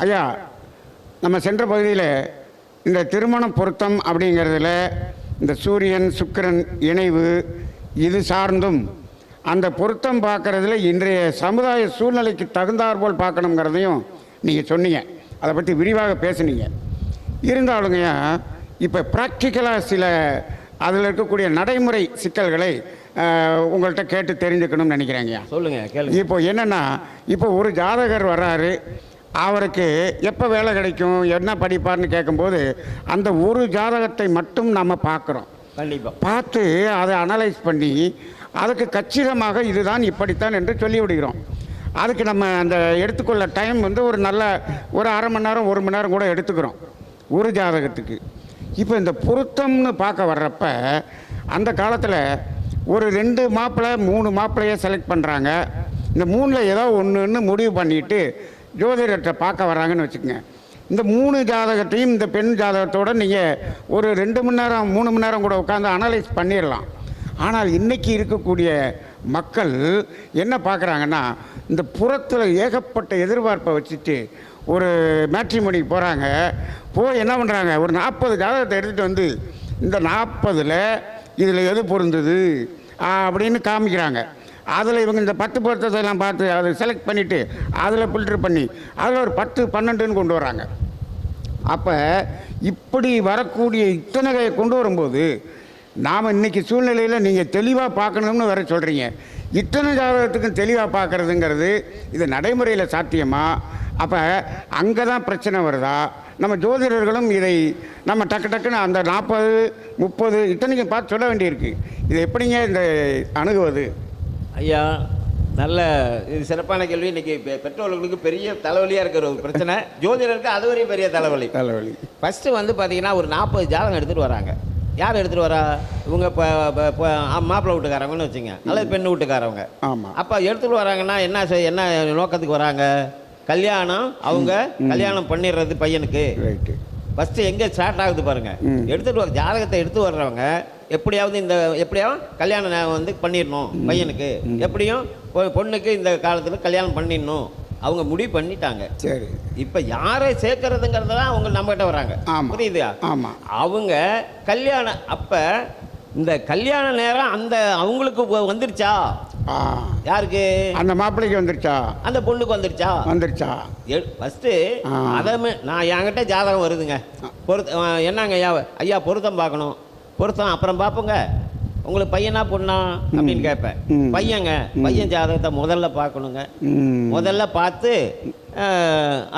ஐயா, நம்ம சென்ற பகுதியில் இந்த திருமண பொருத்தம் அப்படிங்கிறதுல இந்த சூரியன் சுக்கிரன் இணைவு இது சார்ந்தும் அந்த பொருத்தம் பார்க்குறதுல இன்றைய சமுதாய சூழ்நிலைக்கு தகுந்தாற்போல் பார்க்கணுங்கிறதையும் நீங்கள் சொன்னீங்க. அதை பற்றி விரிவாக பேசுனீங்க. இருந்தாலுங்கய்யா, இப்போ ப்ராக்டிக்கலாக சில அதில் இருக்கக்கூடிய நடைமுறை சிக்கல்களை உங்கள்கிட்ட கேட்டு தெரிஞ்சுக்கணும்னு நினைக்கிறேங்கய்யா. சொல்லுங்கள், கேளுங்க. இப்போ என்னென்னா, இப்போ ஒரு ஜாதகர் வர்றாரு, அவருக்கு எப்போ வேலை கிடைக்கும், என்ன படிப்பார்னு கேட்கும்போது அந்த ஒரு ஜாதகத்தை மட்டும் நம்ம பார்க்குறோம். கண்டிப்பாக பார்த்து அதை அனலைஸ் பண்ணி அதுக்கு கச்சிதமாக இதுதான் இப்படித்தான் என்று சொல்லிவிடுகிறோம். அதுக்கு நம்ம அந்த எடுத்துக்கொள்ள டைம் வந்து ஒரு நல்ல ஒரு அரை மணி நேரம் 1 மணி நேரம் கூட எடுத்துக்கிறோம் ஒரு ஜாதகத்துக்கு. இப்போ இந்த பொருத்தம்னு பார்க்க வர்றப்ப அந்த காலத்தில் ஒரு 2 மாப்பிள்ளை 3 மாப்பிள்ளையை செலக்ட் பண்ணுறாங்க. இந்த 3ல் ஏதோ ஒன்றுன்னு முடிவு பண்ணிவிட்டு ஜோதிடத்தை பார்க்க வராங்கன்னு வச்சுக்கோங்க. இந்த 3 ஜாதகத்தையும் இந்த பெண் ஜாதகத்தோடு நீங்கள் ஒரு 2 மணி நேரம் 3 மணி நேரம் கூட உட்காந்து அனலைஸ் பண்ணிடலாம். ஆனால் இன்றைக்கி இருக்கக்கூடிய மக்கள் என்ன பார்க்குறாங்கன்னா, இந்த புறத்தில் ஏகப்பட்ட எதிர்பார்ப்பை வச்சுட்டு ஒரு மேட்ரிமோனிக்கு போகிறாங்க. போய் என்ன பண்ணுறாங்க, ஒரு 40 ஜாதகத்தை எடுத்துகிட்டு வந்து இந்த 40ல் இதில் எது பொருந்தது அப்படின்னு காமிக்கிறாங்க. அதில் இவங்க இந்த 10 பொருத்தத்தை எல்லாம் பார்த்து அதை செலக்ட் பண்ணிவிட்டு அதில் ஃபில்ட்ரு பண்ணி அதில் ஒரு 10 12ன்னு கொண்டு வராங்க. அப்போ இப்படி வரக்கூடிய இத்தனையை கொண்டு வரும்போது நாம் இன்றைக்கி சூழ்நிலையில் நீங்கள் தெளிவாக பார்க்கணும்னு வேறு சொல்கிறீங்க. இத்தனை ஜாதகத்துக்கும் தெளிவாக பார்க்குறதுங்கிறது இது நடைமுறையில் சாத்தியமா? அப்போ அங்கே தான் பிரச்சனை வருதா? நம்ம ஜோதிடர்களும் இதை நம்ம டக்குன்னு அந்த 40 30 இத்தனைக்கும் பார்த்து சொல்ல வேண்டியிருக்கு. இதை எப்படிங்க இந்த அணுகுவது? ஐயா, நல்ல இது சிறப்பான கேள்வி. இன்றைக்கி பெற்றோர்களுக்கு பெரிய தலைவலியாக இருக்கிற ஒரு பிரச்சனை, ஜோதிடருக்கு அது வரையும் பெரிய தலைவலி. ஃபஸ்ட்டு வந்து பார்த்தீங்கன்னா ஒரு 40 ஜாதகம் எடுத்துகிட்டு வராங்க. யார் எடுத்துகிட்டு வரா? இவங்க இப்போ மாப்பிள்ளை வீட்டுக்காரவங்கன்னு வச்சுங்க, அல்லது பெண் வீட்டுக்காரவங்க. ஆமாம். அப்போ எடுத்துகிட்டு வராங்கன்னா என்ன நோக்கத்துக்கு வராங்க? கல்யாணம். அவங்க கல்யாணம் பண்ணிடுறது பையனுக்கு. ஃபஸ்ட்டு எங்கே ஸ்டார்ட் ஆகுது பாருங்கள். எடுத்துகிட்டு ஜாதகத்தை எடுத்து வர்றவங்க எப்படியாவது கல்யாணம் வந்து பண்ணிடணும் பையனுக்கு, எப்படியும் பொண்ணுக்கு இந்த காலத்தில் கல்யாணம் பண்ணிடணும் அவங்க முடிவு பண்ணிட்டாங்க. சரி, இப்போ யாரை சேர்க்கறதுங்கிறத தான் அவங்க நம்மகிட்ட வராங்க. புரியுதா? ஆமாம். அவங்க கல்யாணம் அப்போ இந்த கல்யாண நேரம் அந்த அவங்களுக்கு வந்துருச்சா? யாருக்கு? அந்த மாப்பிள்ளைக்கு வந்துருச்சா? அந்த பொண்ணுக்கு வந்துருச்சா? ஃபஸ்ட்டு அதை நான் என்கிட்ட ஜாதகம் வருதுங்க, என்னங்க ஐயா பொருத்தம் பார்க்கணும். பொருத்தம் அப்புறம் பார்ப்போங்க, உங்களுக்கு பையனா பொண்ணா அப்படின்னு கேட்பேன். பையன் ஜாதகத்தை முதல்ல பார்க்கணுங்க. முதல்ல பார்த்து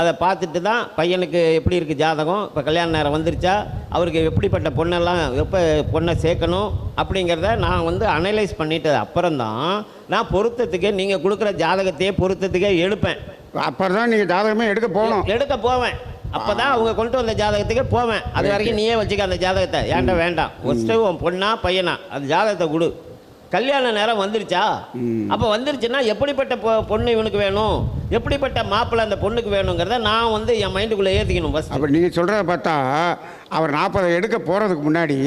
அதை பார்த்துட்டு தான் பையனுக்கு எப்படி இருக்குது ஜாதகம், இப்போ கல்யாண நேரம் வந்துருச்சா, அவருக்கு எப்படிப்பட்ட பொண்ணெல்லாம் எப்போ பொண்ணை சேர்க்கணும் அப்படிங்கிறத நான் வந்து அனலைஸ் பண்ணிட்டு அப்புறம்தான் நான் பொருத்தத்துக்கே நீங்கள் கொடுக்குற ஜாதகத்தையே பொருத்தத்துக்கே எடுப்பேன். அப்புறம் தான் நீங்கள் ஜாதகமே எடுக்க போவேன். அப்போ தான் அவங்க கொண்டு வந்த ஜாதகத்துக்கே போவேன். அது வரைக்கும் நீயே வச்சுக்க அந்த ஜாதகத்தை, ஏன்டா வேண்டாம். ஃபஸ்ட்டு உன் பொண்ணா பையனா அந்த ஜாதகத்தை கொடு. கல்யாண நேரம் வந்துருச்சா? அப்போ வந்துருச்சுன்னா எப்படிப்பட்ட பொண்ணு இவனுக்கு வேணும், எப்படிப்பட்ட மாப்பிள்ளை அந்த பொண்ணுக்கு வேணுங்கிறத நான் வந்து என் மைண்டுக்குள்ளே ஏற்றிக்கணும். ஃபஸ்ட் அப்போ நீங்கள் சொல்கிறத பார்த்தா அவர் 40 எடுக்க போகிறதுக்கு முன்னாடி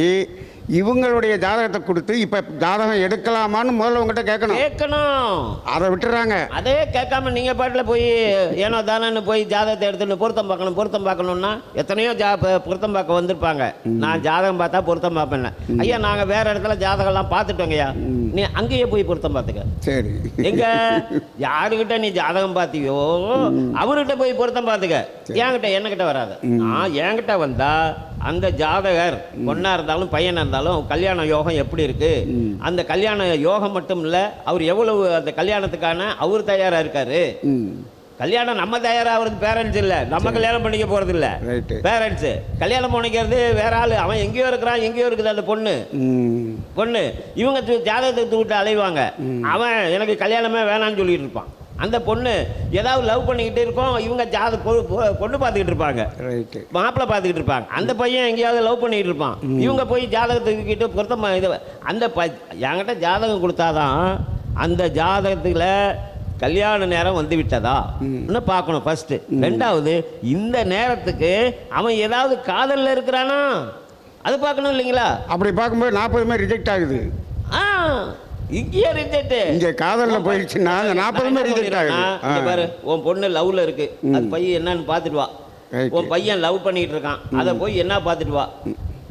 இவங்களுடைய ஜாதகத்தை கொடுத்து இப்போ ஜாதகம் எடுக்கலாமான்னு முதல்ல உங்கள்கிட்ட கேட்கணும். அதை விட்டுறாங்க. அதே கேட்காம நீங்கள் பாட்டில் போய் ஏனோ தானன்னு போய் ஜாதகத்தை எடுத்துன்னு பொருத்தம் பார்க்கணும்னா எத்தனையோ பொருத்தம் பார்க்க வந்திருப்பாங்க. நான் ஜாதகம் பார்த்தா பொருத்தம் பார்ப்பேன். ஐயா, நாங்கள் வேறு இடத்துல ஜாதகம்லாம் பார்த்துட்டோங்கய்யா, நீ அங்கேயே போய் பொருத்தம் பார்த்துக்க. சரி, எங்க யாருக்கிட்ட நீ ஜாதகம் பார்த்தியோ அவர்கிட்ட போய் பொருத்தம் பார்த்துக்க. என்னகிட்ட வராது. என்கிட்ட வந்தா அந்த ஜாதகர் பொண்ணா இருந்தாலும் பையனா இருந்தாலும் கல்யாண யோகம் எப்படி இருக்கு, அந்த கல்யாண யோகம் மட்டும் இல்ல அவர் எவ்வளவு அந்த கல்யாணத்துக்கான அவர் தயாரா இருக்காரு. கல்யாணம் நம்ம தயாராகிறது பேரண்ட்ஸ் இல்லை, நம்ம கல்யாணம் பண்ணிக்க போகிறது இல்லை. பேரண்ட்ஸு கல்யாணம் பண்ணிக்கிறது வேற ஆள், அவன் எங்கேயோ இருக்கிறான், எங்கேயோ இருக்குது அந்த பொண்ணு. இவங்க ஜாதகத்தை விட்டு அலைவாங்க. அவன் எனக்கு கல்யாணமே வேணான்னு சொல்லிட்டு இருப்பான். அந்த பொண்ணு ஏதாவது லவ் பண்ணிக்கிட்டு இருக்கோம், இவங்க பொண்ணு பார்த்துக்கிட்டு இருப்பாங்க, மாப்பிள்ளை பார்த்துக்கிட்டு இருப்பாங்க. அந்த பையன் எங்கேயாவது லவ் பண்ணிக்கிட்டு இருப்பான், இவங்க போய் ஜாதகத்துக்கிட்ட பொருத்தமா இது அந்த என்கிட்ட ஜாதகம் கொடுத்தாதான் அந்த ஜாதகத்தில் கல்யாண நேரம் வந்து விட்டதா பார்க்கணும் ஃபர்ஸ்ட். ரெண்டாவது, இந்த நேரத்துக்கு அவன் ஏதாவது காதலில் இருக்கிறானா அது பார்க்கணும் இல்லைங்களா? அப்படி பார்க்கும்போது 40 ரிஜெக்ட் ஆகுது. இங்கேயே ரிஜெக்ட். இங்கே காதலில் போயிடுச்சுன்னா அந்த 40 ரிஜெக்ட் ஆகுது. பாரு, உன் பொண்ணு லவ்ல இருக்கு, அது பையன் என்னன்னு பார்த்துட்டு வா. உன் பையன் லவ் பண்ணிட்டு இருக்கான், அதை போய் என்ன பார்த்துட்டு வா.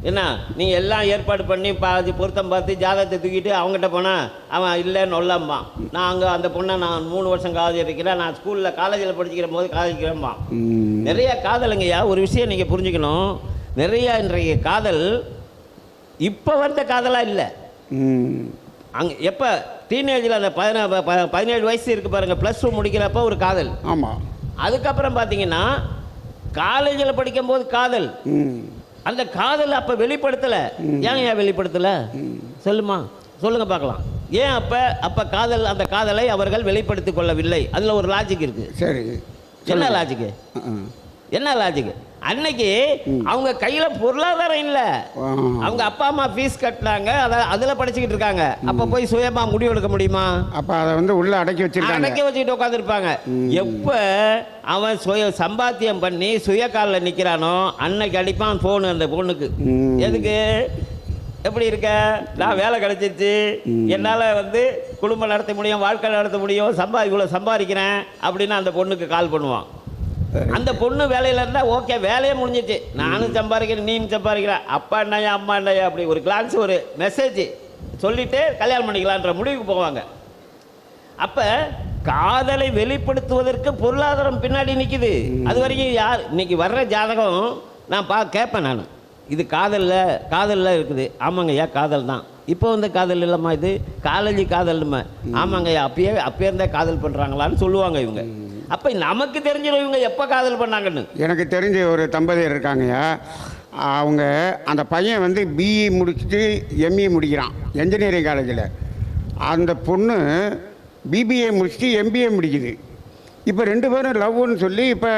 என்ன நீ எல்லாம் ஏற்பாடு பண்ணி பாதி பொருத்தம் பார்த்து ஜாதகத்தை தூக்கிட்டு அவங்ககிட்ட போனால் அவன் இல்லைன்னு நொல்லாம்பான். நான் அங்கே அந்த பொண்ணை நான் 3 வருஷம் காலேஜ் இருக்கிறேன், நான் ஸ்கூலில் காலேஜில் படிச்சுக்கிற போது காலேஜிக்கிறேன்பான். நிறைய காதலுங்கய்யா. ஒரு விஷயம் நீங்கள் புரிஞ்சுக்கணும், நிறையா இன்றைய காதல் இப்போ வந்த காதலாக இல்லை. அங்கே எப்போ டீனேஜில் அந்த 17 வயசு இருக்குது பாருங்கள், +2 முடிக்கிறப்ப ஒரு காதல். ஆமாம். அதுக்கப்புறம் பார்த்தீங்கன்னா காலேஜில் படிக்கும்போது காதல். அந்த காதல் அப்போ வெளிப்படுத்தலை. ஏன் வெளிப்படுத்தலை சொல்லுமா, சொல்லுங்க பார்க்கலாம். ஏன் அப்போ காதல், அந்த காதலை அவர்கள் வெளிப்படுத்திக் கொள்ளவில்லை? அதில் ஒரு லாஜிக் இருக்குது. சரி, என்ன லாஜிக்கு? என்ன லாஜிக்கு? அன்னைக்கு அவங்க கையில் பொருளாதாரம் இல்லை. அவங்க அப்பா அம்மா ஃபீஸ் கட்டினாங்க, அதில் படிச்சுக்கிட்டு இருக்காங்க. அப்போ போய் சுயமா முடிவு எடுக்க முடியுமா? அப்போ அதை வந்து உள்ள அடக்கி வச்சுக்கிட்டு உட்காந்துருப்பாங்க. எப்போ அவன் சம்பாத்தியம் பண்ணி சுய காலில் நிற்கிறானோ அன்னைக்கு அடிப்பான் ஃபோனு அந்த பொண்ணுக்கு. எதுக்கு? எப்படி இருக்க, நான் வேலை கிடைச்சிருச்சு, என்னால் வந்து குடும்பம் நடத்த முடியும், வாழ்க்கை நடத்த முடியும், இவ்வளோ சம்பாதிக்கிறேன் அப்படின்னு அந்த பொண்ணுக்கு கால் பண்ணுவான். அந்த பொண்ணு வேலையில் இருந்தால் ஓகே, வேலையே முடிஞ்சிச்சு, நானும் சம்பாதிக்கிறேன் நீயும் சம்பாதிக்கிற, அப்பா என்னையா அம்மா என்னையா அப்படி ஒரு கிளான்ஸ் ஒரு மெசேஜ் சொல்லிட்டு கல்யாணம் பண்ணிக்கலான்ற முடிவுக்கு போவாங்க. அப்போ காதலை வெளிப்படுத்துவதற்கு பொருளாதாரம் பின்னாடி நிற்கிது. அது வரைக்கும் யார் இன்னைக்கு வர்ற ஜாதகம் நான் கேட்பேன். நான் இது காதலில் இருக்குது. ஆமாங்கய்யா காதல் தான். இப்போ வந்து காதல் இல்லைம்மா, இது காலேஜ் காதல்மா. ஆமாங்கய்யா அப்பயே இருந்தே காதல் பண்ணுறாங்களான்னு சொல்லுவாங்க இவங்க. அப்போ நமக்கு தெரிஞ்சிடும் இவங்க எப்போ காதல் பண்ணாங்கன்னு. எனக்கு தெரிஞ்ச ஒரு தம்பதியர் இருக்காங்கய்யா. அவங்க அந்த பையன் வந்து பிஇ முடிச்சுட்டு எம்இ முடிக்கிறான் என்ஜினியரிங் காலேஜில். அந்த பொண்ணு பிபிஏ முடிச்சுட்டு எம்பிஏ முடிக்குது. இப்போ 2 பேரும் லவ்னு சொல்லி இப்போ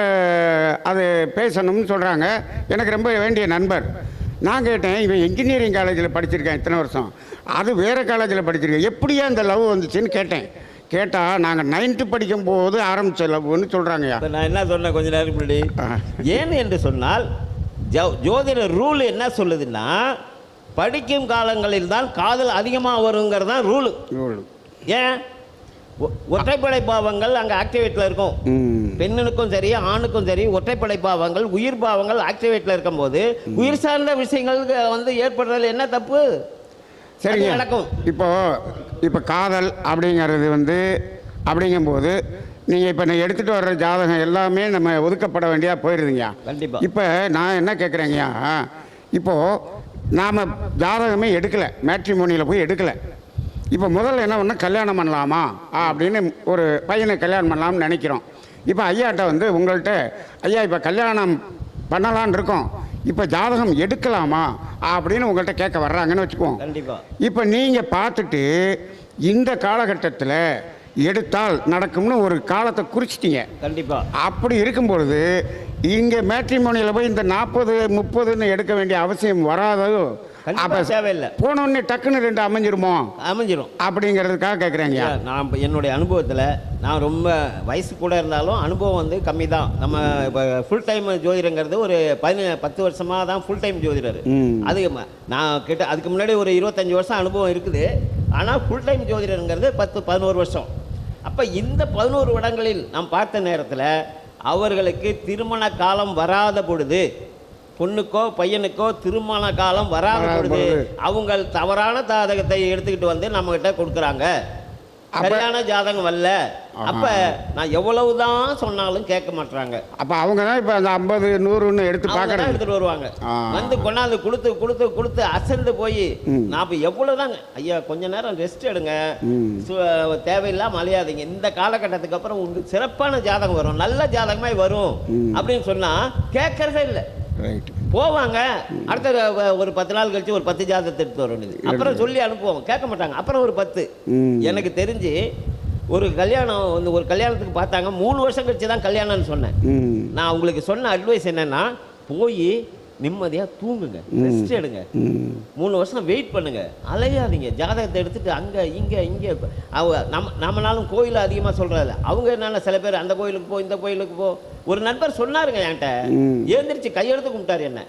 அது பேசணும்னு சொல்கிறாங்க. எனக்கு ரொம்ப வேண்டிய நண்பர். நான் கேட்டேன், இவன் என்ஜினியரிங் காலேஜில் படிச்சிருக்கேன் இத்தனை வருஷம், அது வேறு காலேஜில் படிச்சிருக்கேன், எப்படியா அந்த லவ் வந்துச்சுன்னு கேட்டேன். கேட்டால் நாங்கள் 9th படிக்கும்போது ஆரம்பித்த லவ்னு சொல்கிறாங்கய்யா. நான் என்ன சொன்னேன் கொஞ்ச நேரம் முன்னாடி, ஏன் என்று சொன்னால் ஜோதிட ரூல் என்ன சொல்லுதுன்னா, படிக்கும் காலங்களில் தான் காதல் அதிகமாக வருங்கிறது தான் ரூலு. ஏன்? ஒற்றைப்படை பாவங்கள் அங்கே ஆக்டிவேட்டில் இருக்கும். பெண்ணுக்கும் சரி ஆணுக்கும் சரி ஒற்றைப்படை பாவங்கள், உயிர் பாவங்கள் ஆக்டிவேட்டில் இருக்கும்போது உயிர் சார்ந்த விஷயங்கள் வந்து ஏற்படுறதுல என்ன தப்பு? சரிங்க, நடக்கும். இப்போ காதல் அப்படிங்கிறது வந்து அப்படிங்கும்போது நீங்கள் இப்போ நான் எடுத்துகிட்டு வர்ற ஜாதகம் எல்லாமே நம்ம ஒதுக்கப்பட வேண்டியா போயிடுதுங்கய்யா. கண்டிப்பாக. இப்போ நான் என்ன கேட்குறேங்கய்யா, இப்போது நாம் ஜாதகமே எடுக்கலை, மேட்ரிமோனியில் போய் எடுக்கலை. இப்போ முதல்ல என்ன ஒன்று கல்யாணம் பண்ணலாமா அப்படின்னு ஒரு பையனை கல்யாணம் பண்ணலாம்னு நினைக்கிறோம். இப்போ ஐயாட்ட வந்து உங்கள்கிட்ட, ஐயா இப்போ கல்யாணம் பண்ணலான் இருக்கோம், இப்போ ஜாதகம் எடுக்கலாமா அப்படின்னு உங்கள்கிட்ட கேட்க வர்றாங்கன்னு வச்சுக்குவோம். கண்டிப்பாக. இப்போ நீங்கள் பார்த்துட்டு இந்த காலகட்டத்தில் எடுத்தால் நடக்கும்னு ஒரு காலத்தை குறிச்சிட்டீங்க. கண்டிப்பாக. அப்படி இருக்கும்பொழுது இங்கே மேட்ரிமோனியில் போய் இந்த 40, 30ன்னு எடுக்க வேண்டிய அவசியம் வராதோ? அப்போ தேவையில்லை, போனோடனே டக்குன்னு 2 அமைஞ்சிரும் அப்படிங்கிறதுக்காக கேட்குறேங்க. நான் என்னுடைய அனுபவத்தில், நான் ரொம்ப வயசு கூட இருந்தாலும் அனுபவம் வந்து கம்மி தான். நம்ம இப்போ ஃபுல் டைம் ஜோதிடங்கிறது ஒரு 10 வருஷமாக தான் ஃபுல் டைம் ஜோதிடர். அது நான் அதுக்கு முன்னாடி ஒரு 25 வருஷம் அனுபவம் இருக்குது. ஆனால் ஃபுல் டைம் ஜோதிடருங்கிறது 10-11 வருஷம். அப்போ இந்த 11 வருடங்களில் நாம் பார்த்த நேரத்தில் அவர்களுக்கு திருமண காலம் வராத பொழுது, பொண்ணுக்கோ பையனுக்கோ திருமண காலம் வராத பொழுது அவங்க தவறான ஜாதகத்தை எடுத்துக்கிட்டு வந்து நம்மகிட்ட கொடுக்குறாங்க. கல்யாண ஜாதகம் வரல. அப்ப நான் எவ்வளவுதான் சொன்னாலும் கேட்க மாட்டாங்க. அப்ப அவங்க தான் இப்ப அந்த 50, 100ன்னு எடுத்துட்டு வருவாங்க. வந்து கொண்டாந்து கொடுத்து அசந்து போய் நான் இப்ப எவ்வளவுதாங்க, ஐயா கொஞ்ச நேரம் ரெஸ்ட் எடுங்க, தேவையில்லாம அலையாதீங்க, இந்த காலகட்டத்துக்கு அப்புறம் உங்களுக்கு சிறப்பான ஜாதகம் வரும், நல்ல ஜாதகமே வரும் அப்படின்னு சொன்னா கேட்கறதே இல்லை. போவாங்க, அடுத்த ஒரு 10 நாள் கழிச்சு ஒரு 10 ஜாதகத்தை எடுத்து வரணும். அப்புறம் சொல்லி அனுப்புவோம், கேட்க மாட்டாங்க. அப்புறம் ஒரு 10. எனக்கு தெரிஞ்சு ஒரு கல்யாணம் ஒரு கல்யாணத்துக்கு பார்த்தாங்க, 3 வருஷம் கழிச்சு தான் கல்யாணம்னு சொன்னேன். நான் உங்களுக்கு சொன்ன அட்வைஸ் என்னன்னா, போய் நிம்மதியாக தூங்குங்க, ரெஸ்ட் எடுங்க, 3 வருஷம் வெயிட் பண்ணுங்க, அலையாதீங்க, ஜாதகத்தை எடுத்துட்டு அங்கே இங்கே நம்மளாலும் கோயிலை அதிகமாக சொல்கிறதில்ல. அவங்க என்னென்ன சில பேர் அந்த கோயிலுக்கு போ, இந்த கோயிலுக்கு போ. ஒரு நண்பர் சொன்னாருங்க என்கிட்ட, எழுந்திரிச்சு கையெடுத்து கும்பிட்டாரு என்ன.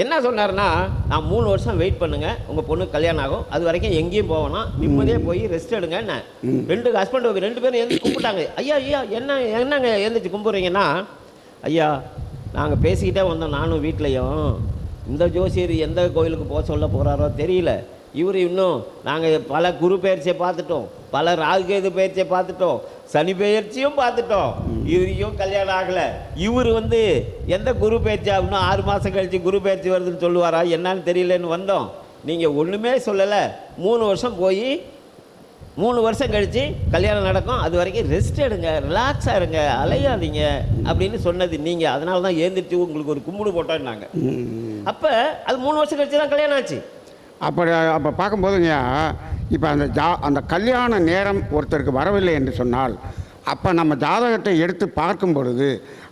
என்ன சொன்னார்னா, நான் 3 வருஷம் வெயிட் பண்ணுங்க, உங்கள் பொண்ணுக்கு கல்யாணம் ஆகும், அது வரைக்கும் எங்கேயும் போவேணாம், நிம்மதியாக போய் ரெஸ்ட் எடுங்க. என்ன 2 ஹஸ்பண்ட் 2 பேரும் எழுந்து கும்பிட்டாங்க. ஐயா ஐயா என்னங்க எழுந்திரிச்சு கும்பிட்றீங்கன்னா, ஐயா நாங்கள் பேசிக்கிட்டே வந்தோம் நானும் வீட்லேயும், இந்த ஜோசியர் எந்த கோயிலுக்கு போக சொல்ல போகிறாரோ தெரியல, இவர் இன்னும் நாங்கள் பல குரு பயிற்சியை பார்த்துட்டோம், பல ராகுகேது பயிற்சியை பார்த்துட்டோம், சனி பயிற்சியும் பார்த்துட்டோம், இவரையும் கல்யாணம் ஆகலை. இவர் எந்த குரு பயிற்சி ஆகணும் 6 மாதம் கழித்து குரு பயிற்சி வருதுன்னு சொல்லுவாரா என்னன்னு தெரியலன்னு வந்தோம். நீங்கள் ஒன்றுமே சொல்லலை. 3 வருஷம் போய் 3 வருஷம் கழித்து கல்யாணம் நடக்கும், அது வரைக்கும் ரெஸ்ட் எடுங்க, ரிலாக்ஸாக இருங்க, அலையாதீங்க அப்படின்னு சொன்னது நீங்கள். அதனால தான் ஏந்திரிச்சு உங்களுக்கு ஒரு கும்பிடு போட்டோன்னாங்க. அப்போ அது 3 வருஷம் கழிச்சு தான் கல்யாணம் ஆச்சு. அப்போ பார்க்கும்போதுங்க, இப்போ அந்த கல்யாண நேரம் ஒருத்தருக்கு வரவில்லை என்று சொன்னால், அப்போ நம்ம ஜாதகத்தை எடுத்து பார்க்கும் பொழுது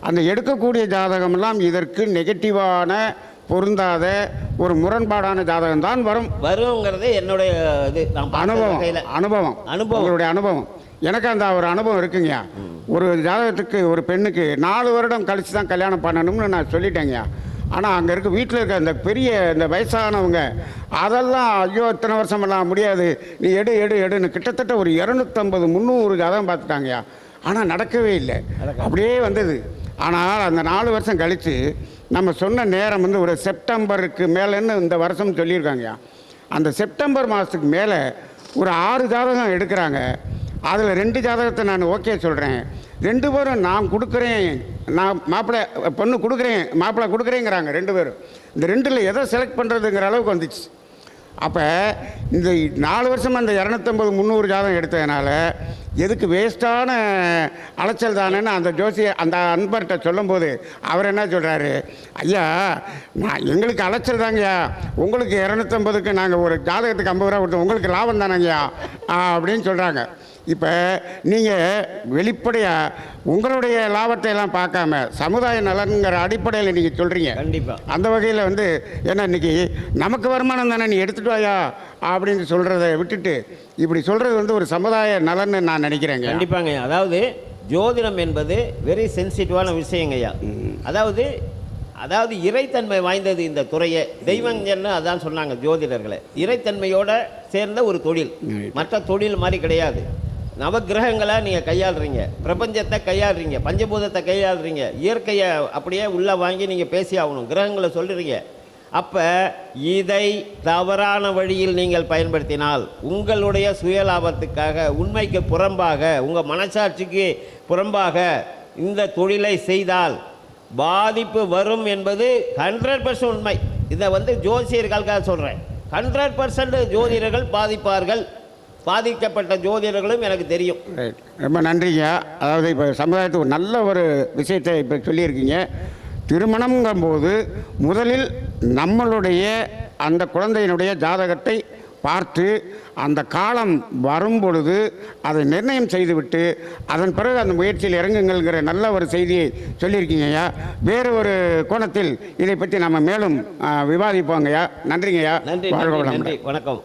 அந்த எடுக்கக்கூடிய ஜாதகமெல்லாம் இதற்கு நெகட்டிவான பொருந்தாத ஒரு முரண்பாடான ஜாதகம் தான் வருங்கிறது என்னுடைய இது. அனுபவம் உங்களுடைய அனுபவம். எனக்கு அந்த ஒரு அனுபவம் இருக்குங்க. ஒரு ஜாதகத்துக்கு ஒரு பெண்ணுக்கு 4 வருடம் கழித்து தான் கல்யாணம் பண்ணணும்னு நான் சொல்லிட்டேங்க. ஆனால் அங்கே இருக்க வீட்டில் இருக்க அந்த பெரிய இந்த வயசானவங்க அதெல்லாம் ஐயோ இத்தனை வருஷமெல்லாம் முடியாது, நீ எடுன்னு கிட்டத்தட்ட ஒரு 250-300 ஜாதகம் பார்த்துட்டாங்கய்யா. ஆனால் நடக்கவே இல்லை, அப்படியே வந்தது. ஆனால் அந்த 4 வருஷம் கழித்து நம்ம சொன்ன நேரம் ஒரு செப்டம்பருக்கு மேலேன்னு இந்த வருஷம் சொல்லியிருக்காங்கய்யா. அந்த செப்டம்பர் மாதத்துக்கு மேலே ஒரு 6 ஜாதகம் எடுக்கிறாங்க. அதில் 2 ஜாதகத்தை நான் ஓகே சொல்கிறேன், 2 பேரும் நான் கொடுக்குறேன், நான் பொண்ணு கொடுக்குறேன், மாப்பிள்ளை கொடுக்குறேங்கிறாங்க 2 பேரும். இந்த 2ல் எதை செலக்ட் பண்ணுறதுங்கிற அளவுக்கு வந்துச்சு. அப்போ இந்த 4 வருஷமாக அந்த 250-300 ஜாதகம் எடுத்ததுனால எதுக்கு வேஸ்ட்டான அலைச்சல் தானேன்னு அந்த அன்பர்கிட்ட சொல்லும்போது அவர் என்ன சொல்கிறாரு, ஐயா எங்களுக்கு அலைச்சல் தாங்கய்யா, உங்களுக்கு 250க்கு நாங்கள் ஒரு ஜாதகத்துக்கு 50 ரூபா கொடுத்தோம், உங்களுக்கு லாபம் தானேங்கய்யா அப்படின்னு சொல்கிறாங்க. இப்போ நீங்கள் வெளிப்படையாக உங்களுடைய லாபத்தை எல்லாம் பார்க்காம சமுதாய நலன்கிற அடிப்படையில் நீங்கள் சொல்கிறீங்க. கண்டிப்பாக அந்த வகையில் ஏன்னா இன்றைக்கி நமக்கு வருமானம் தானே நீ எடுத்துகிட்டு வாயா அப்படின்னு சொல்கிறத விட்டுட்டு இப்படி சொல்கிறது ஒரு சமுதாய நலன்னு நான் நினைக்கிறேங்க. கண்டிப்பாங்க. அதாவது ஜோதிடம் என்பது வெரி சென்சிட்டிவான விஷயங்கய்யா. அதாவது இறைத்தன்மை வாய்ந்தது இந்த துறையை. தெய்வங்கன்னு அதான் சொன்னாங்க ஜோதிடர்களை. இறைத்தன்மையோட சேர்ந்த ஒரு தொழில், மற்ற தொழில் மாதிரி கிடையாது. நவகிரகங்களை நீங்கள் கையாளுறீங்க, பிரபஞ்சத்தை கையாளுறீங்க, பஞ்சபூதத்தை கையாளுறீங்க, இயற்கையை அப்படியே உள்ளே வாங்கி நீங்கள் பேசி ஆகணும், கிரகங்களை சொல்லுறீங்க. அப்போ இதை தவறான வழியில் நீங்கள் பயன்படுத்தினால் உங்களுடைய சுயலாபத்துக்காக, உண்மைக்கு புறம்பாக, உங்கள் மனசாட்சிக்கு புறம்பாக இந்த தொழிலை செய்தால் பாதிப்பு வரும் என்பது 100% உண்மை. இதை ஜோதிடர்களுக்காக சொல்கிறேன். 100% ஜோதிடர்கள் பாதிப்பார்கள். பாதிக்கப்பட்ட ஜோதிடர்களும் எனக்கு தெரியும். ரொம்ப நன்றிங்க. அதாவது இப்போ சமுதாயத்துக்கு ஒரு நல்ல ஒரு விஷயத்தை இப்போ சொல்லியிருக்கீங்க. திருமணங்கும்போது முதலில் நம்மளுடைய அந்த குழந்தையினுடைய ஜாதகத்தை பார்த்து அந்த காலம் வரும் பொழுது அதை நிர்ணயம் செய்துவிட்டு அதன் பிறகு அந்த முயற்சியில் இறங்குங்கள்ங்கிற நல்ல ஒரு செய்தியை சொல்லியிருக்கீங்கய்யா. வேறு ஒரு கோணத்தில் இதை பற்றி நம்ம மேலும் விவாதிப்போங்கய்யா. நன்றிங்கய்யா. நன்றி. வணக்கம்.